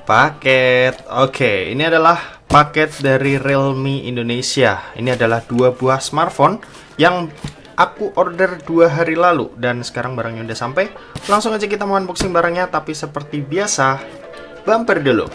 Paket. Oke, ini adalah paket dari Realme Indonesia. Ini adalah 2 buah smartphone yang aku order 2 hari lalu dan sekarang barangnya udah sampai. Langsung aja kita mau unboxing barangnya, tapi seperti biasa, bumper dulu.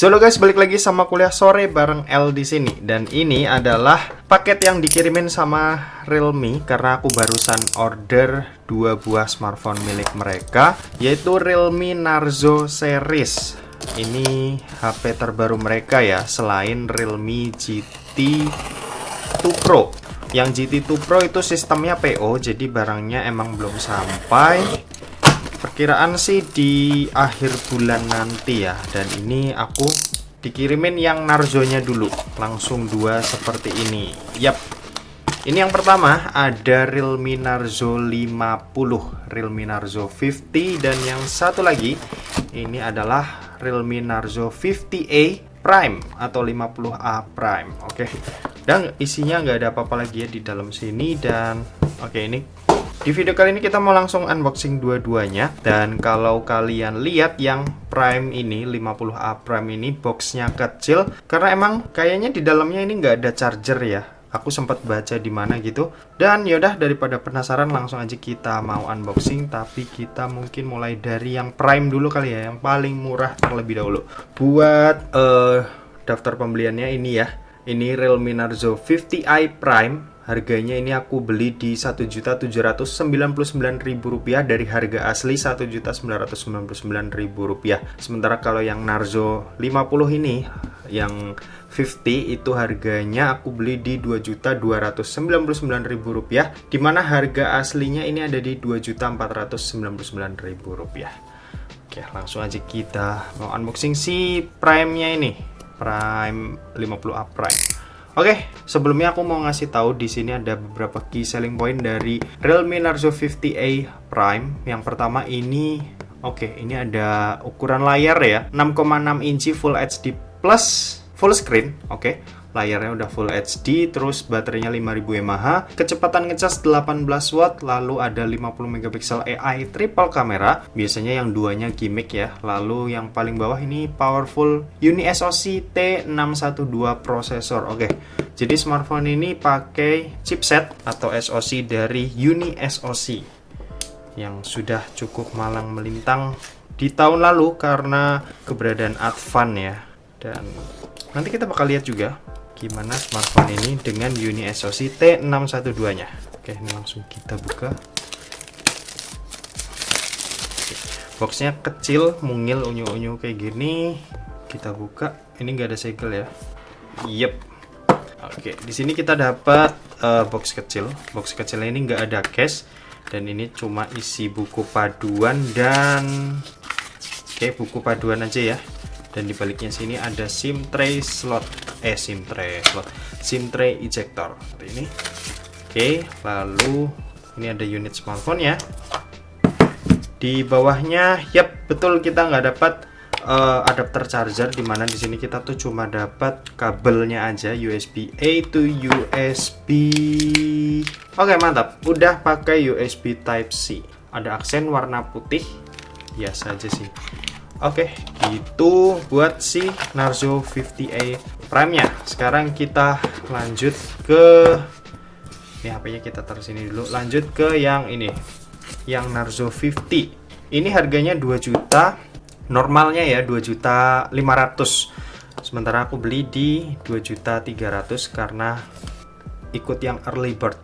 Halo guys, balik lagi sama kuliah sore bareng L di sini. Dan ini adalah paket yang dikirimin sama Realme karena aku barusan order 2 buah smartphone milik mereka, yaitu Realme Narzo series. Ini HP terbaru mereka ya, selain Realme GT2 Pro. Yang GT2 Pro itu sistemnya PO, jadi barangnya emang belum sampai. Perkiraan sih di akhir bulan nanti ya. Dan ini aku dikirimin yang Narzo-nya dulu. Langsung 2 seperti ini. Yap. Ini yang pertama ada Realme Narzo 50, Realme Narzo 50, dan yang satu lagi ini adalah Realme Narzo 50A Prime atau 50A Prime. Oke. Dan isinya nggak ada apa-apa lagi ya di dalam sini. Dan oke, ini di video kali ini kita mau langsung unboxing dua-duanya. Dan kalau kalian lihat yang Prime ini, 50A Prime ini boxnya kecil karena emang kayaknya di dalamnya ini nggak ada charger ya. Aku sempat baca di mana gitu. Dan yaudah, daripada penasaran langsung aja kita mau unboxing. Tapi kita mungkin mulai dari yang Prime dulu kali ya, yang paling murah terlebih dahulu. Buat daftar pembeliannya ini ya. Ini Realme Narzo 50i Prime. Harganya ini aku beli di Rp1.799.000 dari harga asli Rp1.999.000. Sementara kalau yang Narzo 50 ini, yang 50 itu harganya aku beli di Rp2.299.000, dimana harga aslinya ini ada di Rp2.499.000. Oke, langsung aja kita mau unboxing si Prime-nya ini, Prime 50A Prime. Oke, sebelumnya aku mau ngasih tahu di sini ada beberapa key selling point dari Realme Narzo 50A Prime. Yang pertama ini, ini ada ukuran layar ya, 6,6 inci Full HD plus full screen. Layarnya udah Full HD, terus baterainya 5000 mAh, kecepatan ngecas 18 watt, lalu ada 50 megapiksel AI triple kamera, biasanya yang duanya gimmick ya. Lalu yang paling bawah ini powerful UniSoC T612 prosesor. Jadi smartphone ini pakai chipset atau SoC dari UniSoC yang sudah cukup malang melintang di tahun lalu karena keberadaan Advan ya. Dan nanti kita bakal lihat juga gimana smartphone ini dengan UniSoC T612-nya. Oke, ini langsung kita buka. Boxnya kecil, mungil, unyu-unyu kayak gini. Kita buka. Ini nggak ada segel ya. Yep. Oke, di sini kita dapat box kecil. Box kecilnya ini nggak ada case, dan ini cuma isi buku paduan dan buku paduan aja ya. Dan di baliknya sini ada SIM tray ejector seperti ini. Lalu ini ada unit smartphone ya. Di bawahnya, betul, kita nggak dapat adapter charger, dimana di sini kita tuh cuma dapat kabelnya aja, USB A to USB. Mantap, udah pakai USB Type C. Ada aksen warna putih, biasa aja sih. Itu buat si Narzo 50A Prime-nya. Sekarang kita lanjut ke HP-nya, kita taruh sini dulu. Lanjut ke yang ini, yang Narzo 50. Ini harganya 2 juta, normalnya ya 2.500.000. Sementara aku beli di 2.300.000 karena ikut yang early bird.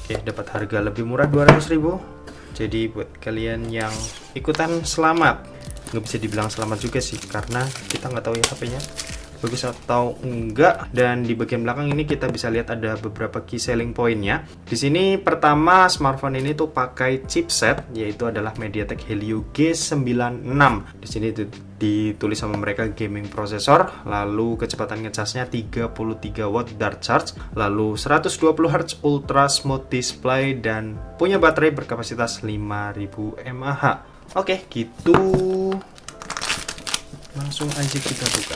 Dapat harga lebih murah 200.000. Jadi buat kalian yang ikutan, selamat. Nggak bisa dibilang selamat juga sih, karena kita nggak tahu ya HP-nya bagus atau enggak. Dan di bagian belakang ini kita bisa lihat ada beberapa key selling point-nya. Di sini pertama, smartphone ini tuh pakai chipset, yaitu adalah MediaTek Helio G96. Di sini ditulis sama mereka gaming processor, lalu kecepatan ngecasnya 33 watt dart charge, lalu 120 Hz ultra smooth display, dan punya baterai berkapasitas 5000 mAh. Gitu. Langsung aja kita buka.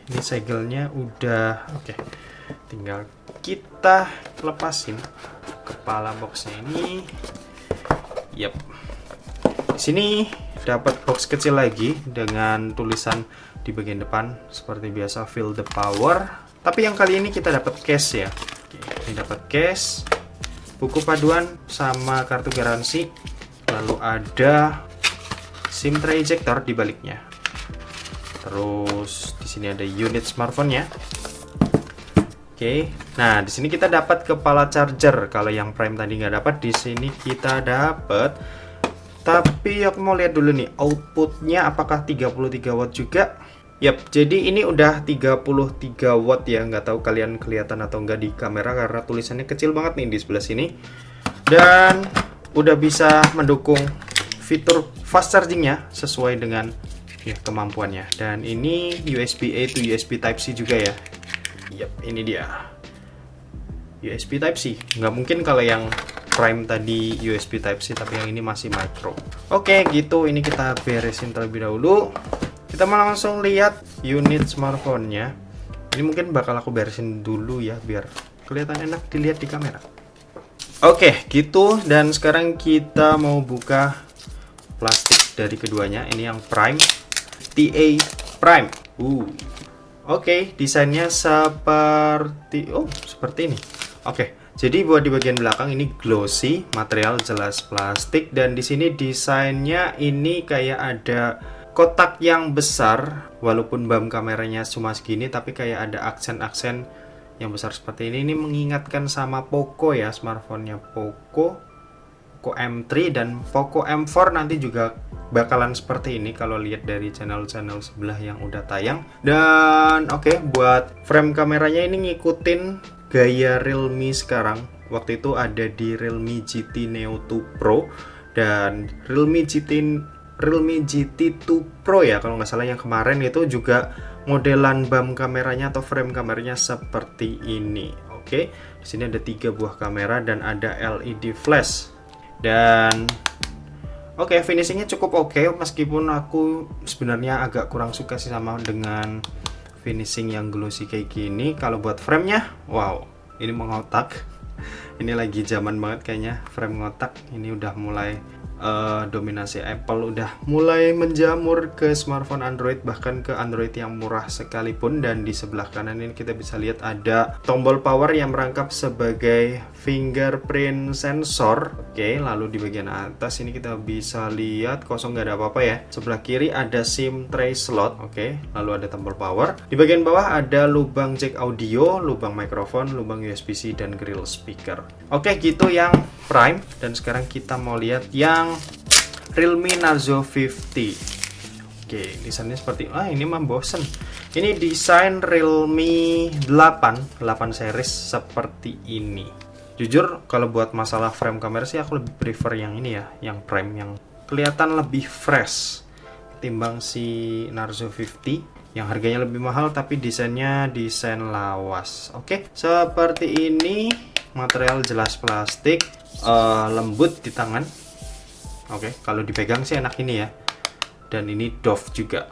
ini segelnya udah oke. Tinggal kita lepasin kepala boxnya ini. Yap. Di sini dapat box kecil lagi dengan tulisan di bagian depan seperti biasa, feel the power. Tapi yang kali ini kita dapat case ya. Oke, ini dapat case, buku paduan sama kartu garansi. Lalu ada SIM tray ejector di baliknya. Terus di sini ada unit smartphone-nya. Oke. Nah, di sini kita dapat kepala charger. Kalau yang Prime tadi nggak dapat, di sini kita dapat. Tapi aku mau lihat dulu nih outputnya apakah 33 watt juga. Yap, jadi ini udah 33 watt ya. Nggak tahu kalian kelihatan atau nggak di kamera karena tulisannya kecil banget nih di sebelah sini. Dan udah bisa mendukung fitur fast chargingnya sesuai dengan ya kemampuannya. Dan ini USB A to USB Type C juga ya. Yap, ini dia USB Type C. Nggak mungkin kalau yang Prime tadi USB Type C, tapi yang ini masih micro. Oke, gitu. Ini kita beresin terlebih dahulu. Kita mau langsung lihat unit smartphone-nya. Ini mungkin bakal aku beresin dulu ya, biar kelihatan enak dilihat di kamera. Oke, gitu. Dan sekarang kita mau buka plastik dari keduanya. Ini yang Prime, TA Prime. Oke, desainnya seperti seperti ini. Oke. Jadi buat di bagian belakang ini glossy, material jelas plastik, dan di sini desainnya ini kayak ada kotak yang besar, walaupun BAM kameranya cuma segini, tapi kayak ada aksen-aksen yang besar seperti ini. Ini mengingatkan sama Poco ya, smartphone-nya Poco M3 dan Poco M4 nanti juga bakalan seperti ini kalau lihat dari channel-channel sebelah yang udah tayang. Dan oke, buat frame kameranya ini ngikutin gaya Realme sekarang. Waktu itu ada di Realme GT Neo 2 Pro dan Realme GT 2 Pro ya kalau nggak salah, yang kemarin itu juga modelan BAM kameranya atau frame kameranya seperti ini. Oke, di sini ada 3 buah kamera dan ada LED flash. Dan oke, finishingnya cukup oke, meskipun aku sebenarnya agak kurang suka sih sama dengan finishing yang glossy kayak gini. Kalau buat framenya, wow, ini mengotak. Ini lagi zaman banget kayaknya frame ngotak. Ini udah mulai dominasi Apple, udah mulai menjamur ke smartphone Android, bahkan ke Android yang murah sekalipun. Dan di sebelah kanan ini kita bisa lihat ada tombol power yang merangkap sebagai fingerprint sensor. Oke, lalu di bagian atas ini kita bisa lihat kosong, nggak ada apa-apa ya. Sebelah kiri ada SIM tray slot. Oke, lalu ada tombol power. Di bagian bawah ada lubang jack audio, lubang mikrofon, lubang USB-C, dan grill speaker. Oke, gitu yang Prime. Dan sekarang kita mau lihat yang Realme Narzo 50. Oke, desainnya seperti ini mah bosen. Ini desain Realme 8 series seperti ini. Jujur kalau buat masalah frame kamera sih aku lebih prefer yang ini ya, yang Prime, yang kelihatan lebih fresh timbang si Narzo 50 yang harganya lebih mahal tapi desainnya desain lawas. Oke, seperti ini. Material jelas plastik, lembut di tangan. Oke, kalau dipegang sih enak ini ya. Dan ini doff juga.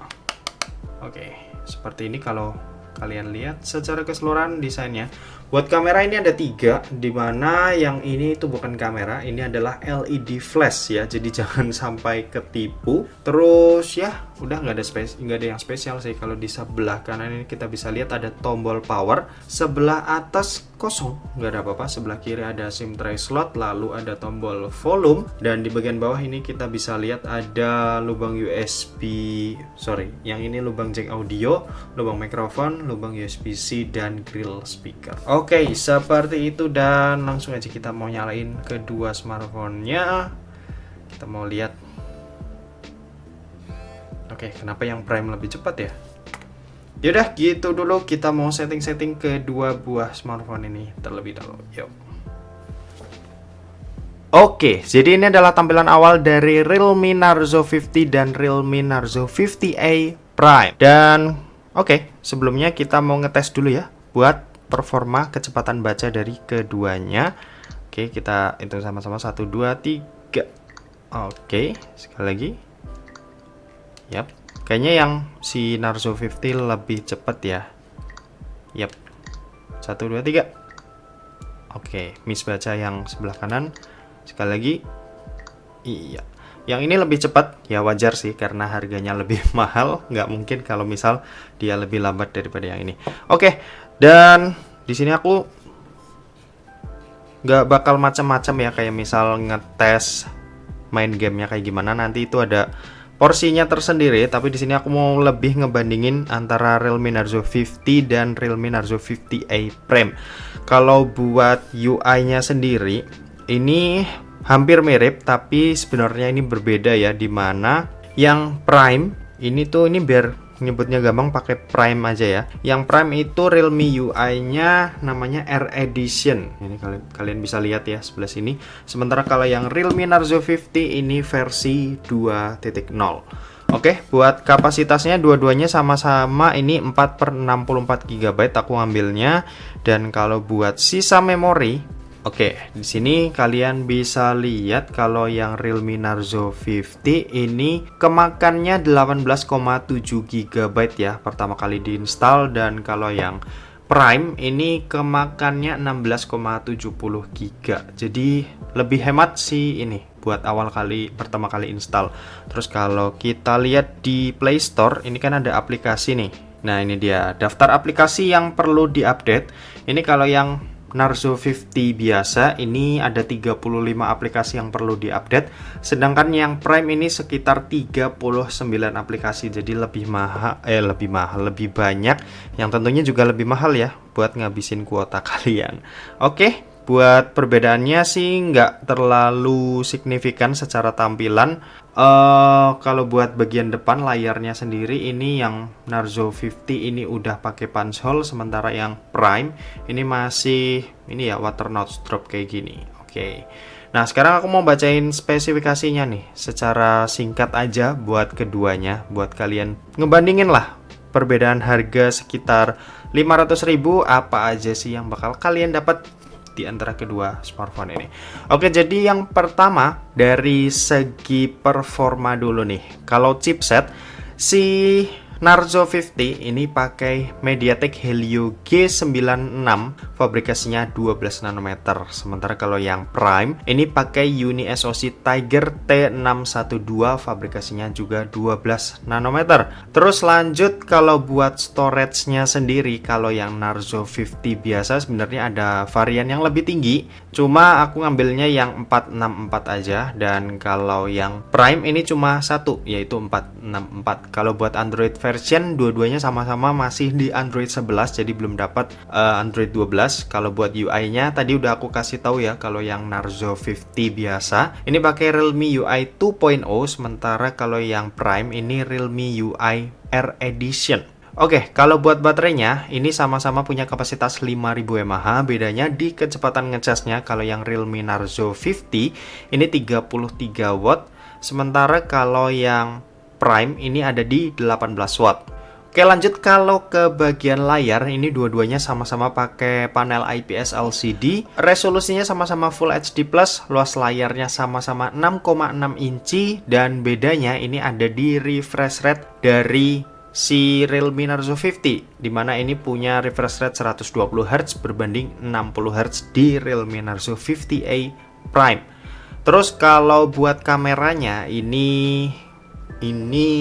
Oke, seperti ini kalau kalian lihat secara keseluruhan desainnya. Buat kamera ini ada 3, dimana yang ini itu bukan kamera, ini adalah LED flash ya. Jadi jangan sampai ketipu. Terus ya, udah nggak ada yang spesial sih. Kalau di sebelah kanan ini kita bisa lihat ada tombol power, sebelah atas kosong, nggak ada apa-apa. Sebelah kiri ada SIM tray slot, lalu ada tombol volume, dan di bagian bawah ini kita bisa lihat ada lubang yang ini lubang jack audio, lubang mikrofon, lubang USB-C, dan grill speaker. Oke, seperti itu, dan langsung aja kita mau nyalain kedua smartphone-nya. Kita mau lihat. Oke, kenapa yang Prime lebih cepat ya? Yaudah, gitu dulu. Kita mau setting-setting kedua buah smartphone ini terlebih dahulu. Yuk. Oke, jadi ini adalah tampilan awal dari Realme Narzo 50 dan Realme Narzo 50A Prime. Dan oke, sebelumnya kita mau ngetes dulu ya buat performa kecepatan baca dari keduanya. Oke, kita hitung sama-sama 1, 2, 3. Oke, sekali lagi. Yap, Kayaknya yang si Narzo 50 lebih cepet ya. Yap. 1, 2, 3. Oke, miss baca yang sebelah kanan. Sekali lagi. Iya. Yang ini lebih cepat, ya wajar sih karena harganya lebih mahal. Nggak mungkin kalau misal dia lebih lambat daripada yang ini. Oke, dan di sini aku nggak bakal macam-macam ya, kayak misal ngetes main gamenya kayak gimana. Nanti itu ada porsinya tersendiri, tapi di sini aku mau lebih ngebandingin antara Realme Narzo 50 dan Realme Narzo 50A Prime. Kalau buat UI-nya sendiri, ini hampir mirip, tapi sebenarnya ini berbeda ya, dimana yang Prime ini biar nyebutnya gampang pakai Prime aja ya. Yang Prime itu Realme UI-nya namanya R Edition. Ini kalian bisa lihat ya sebelah sini. Sementara kalau yang Realme Narzo 50 ini versi 2.0. Oke, buat kapasitasnya dua-duanya sama-sama ini 4/64 GB aku ngambilnya. Dan kalau buat sisa memori, oke, di sini kalian bisa lihat kalau yang Realme Narzo 50 ini kemakannya 18,7 GB ya pertama kali diinstal, dan kalau yang Prime ini kemakannya 16,70 GB. Jadi lebih hemat sih ini buat pertama kali install. Terus kalau kita lihat di Play Store, ini kan ada aplikasi nih. Nah, ini dia daftar aplikasi yang perlu diupdate. Ini kalau yang Narzo 50 biasa ini ada 35 aplikasi yang perlu diupdate, sedangkan yang Prime ini sekitar 39 aplikasi. Jadi lebih banyak, yang tentunya juga lebih mahal ya buat ngabisin kuota kalian. Oke, buat perbedaannya sih nggak terlalu signifikan secara tampilan. Kalau buat bagian depan layarnya sendiri, ini yang Narzo 50 ini udah pakai punch hole, sementara yang Prime ini masih ya water notch drop kayak gini. Oke. Nah, sekarang aku mau bacain spesifikasinya nih secara singkat aja buat keduanya, buat kalian ngebandingin lah perbedaan harga sekitar 500.000 apa aja sih yang bakal kalian dapat di antara kedua smartphone ini. Oke, jadi yang pertama dari segi performa dulu nih. Kalau chipset, si Narzo 50 ini pakai MediaTek Helio G96, fabrikasinya 12 nanometer. Sementara kalau yang Prime ini pakai Uni SoC Tiger T612, fabrikasinya juga 12 nanometer. Terus lanjut kalau buat storage-nya sendiri, kalau yang Narzo 50 biasa sebenarnya ada varian yang lebih tinggi, cuma aku ngambilnya yang 464 aja. Dan kalau yang Prime ini cuma satu, yaitu 464. Kalau buat Android version, dua-duanya sama-sama masih di Android 11, jadi belum dapat Android 12. Kalau buat UI-nya tadi udah aku kasih tahu ya, kalau yang Narzo 50 biasa ini pakai Realme UI 2.0, sementara kalau yang Prime ini Realme UI R Edition. Oke, kalau buat baterainya ini sama-sama punya kapasitas 5000 mAh, bedanya di kecepatan ngecasnya. Kalau yang Realme Narzo 50 ini 33 watt, sementara kalau yang Prime ini ada di 18 watt. Oke, lanjut kalau ke bagian layar, ini dua-duanya sama-sama pakai panel IPS LCD, resolusinya sama-sama Full HD+, luas layarnya sama-sama 6,6 inci, dan bedanya ini ada di refresh rate dari si Realme Narzo 50, dimana ini punya refresh rate 120 Hz berbanding 60 Hz di Realme Narzo 50A Prime. Terus kalau buat kameranya, ini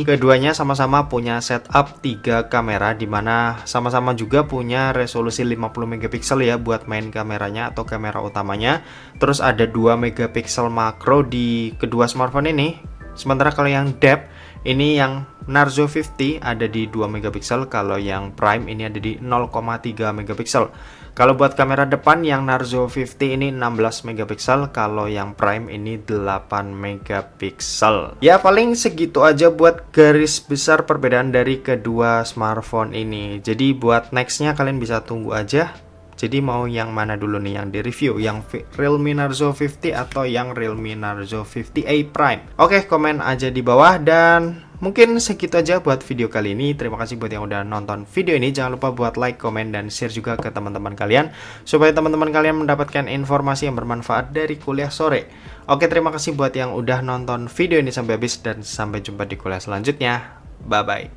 keduanya sama-sama punya setup 3 kamera, dimana sama-sama juga punya resolusi 50 megapiksel ya buat main kameranya atau kamera utamanya. Terus ada 2 megapiksel makro di kedua smartphone ini. Sementara kalau yang depth, ini yang Narzo 50 ada di 2 megapiksel, kalau yang Prime ini ada di 0,3 megapiksel. Kalau buat kamera depan, yang Narzo 50 ini 16 megapiksel, kalau yang Prime ini 8 megapiksel. Ya, paling segitu aja buat garis besar perbedaan dari kedua smartphone ini. Jadi buat nextnya kalian bisa tunggu aja. Jadi mau yang mana dulu nih yang di review, yang Realme Narzo 50 atau yang Realme Narzo 50A Prime? Oke, komen aja di bawah, dan mungkin segitu aja buat video kali ini. Terima kasih buat yang udah nonton video ini. Jangan lupa buat like, komen, dan share juga ke teman-teman kalian, supaya teman-teman kalian mendapatkan informasi yang bermanfaat dari kuliah sore. Oke, terima kasih buat yang udah nonton video ini sampai habis, dan sampai jumpa di kuliah selanjutnya. Bye-bye.